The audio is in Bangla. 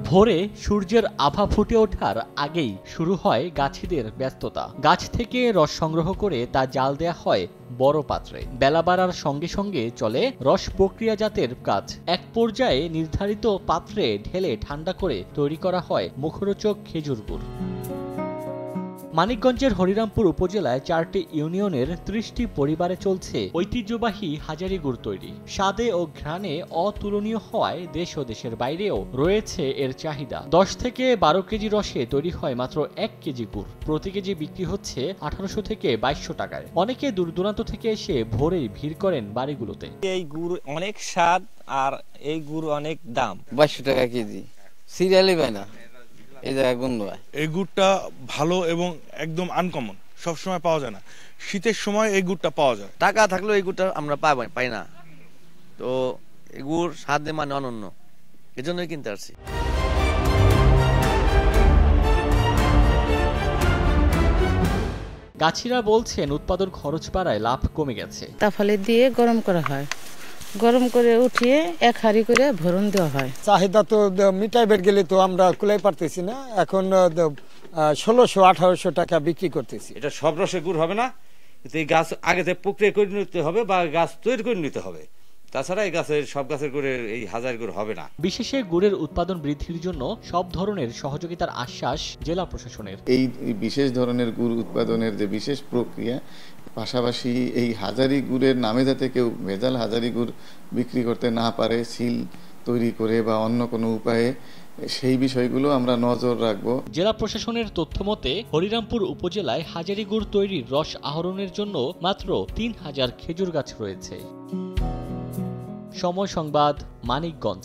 ভোরে সূর্যের আভা ফুটে ওঠার আগেই শুরু হয় গাছিদের ব্যস্ততা। গাছ থেকে রস সংগ্রহ করে তা জাল দেয়া হয় বড় পাত্রে। বেলা বাড়ার সঙ্গে সঙ্গে চলে রস প্রক্রিয়াজাতের কাজ। এক পর্যায়ে নির্ধারিত পাত্রে ঢেলে ঠান্ডা করে তৈরি করা হয় মুখরোচক খেজুর গুড়। মানিকগঞ্জের হরিরামপুর উপজেলায় 4টি ইউনিয়নের 30টি পরিবারে চলছে ঐতিহ্যবাহী হাজারি গুড় তৈরি। স্বাদে ও ঘ্রাণে অতুলনীয় হওয়ায় দেশ ও দেশের বাইরেও রয়েছে এর চাহিদা। 10 থেকে 12 কেজি রসে তৈরি হয় মাত্র 1 কেজি গুড়। প্রতি কেজি বিক্রি হচ্ছে 1800 থেকে 2200 টাকায়। অনেকে দূর দূরান্ত থেকে এসে ভোরেই ভিড় করেন বাড়িগুলোতে। এই গুড় অনেক স্বাদ আর এই গুড় অনেক দাম। 2200 টাকা কেজি, সিরিয়ালই পায় না। এই গুড়টা ভালো এবং একদম আনকমন, সবসময় পাওয়া যায় না। শীতের সময় এই গুড়টা পাওয়া যায়। টাকা থাকলেও এই গুড়টা আমরা পাই না, তো এই গুড় স্বাদে মানে অনন্য, এজন্যই কিনতে আসছি। গাছিরা বলছেন উৎপাদন খরচ বাড়ায় লাভ কমে গেছে। তাফালে দিয়ে গরম করা হয়, গরম করে উঠিয়ে এক হাঁড়ি করে ভরণ দেওয়া হয়। চাহিদা তো মিটাইবার গেলে তো আমরা কুলাই পারতেছি না। এখন 1600-1800 টাকা বিক্রি করতেছি। এটা সব রসে গুড় হবে না, কিন্তু এই গাছ আগে থেকে প্রক্রিয়া করে নিতে হবে বা গাছ তৈরি করে নিতে হবে। তাছাড়া এই গাছের সব গাছের গুড়ের এই হাজার গুড় হবে না। বিশেষে গুড়ের উৎপাদন বৃদ্ধির জন্য সব ধরনের সহযোগিতার আশ্বাস জেলা প্রশাসনের। এই বিশেষ ধরনের গুড় উৎপাদনের যে বিশেষ প্রক্রিয়া, পাশাপাশি এই হাজারি গুড়ের নামে যাতে কেউ ভেজাল হাজারি গুড় বিক্রি করতে না পারে সিল তৈরি করে বা অন্য কোনো উপায়ে, সেই বিষয়গুলো আমরা নজর রাখব। জেলা প্রশাসনের তথ্য মতে হরিরামপুর উপজেলায় হাজারি গুড় তৈরির রস আহরণের জন্য মাত্র 3000 খেজুর গাছ রয়েছে। সময় সংবাদ, মানিকগঞ্জ।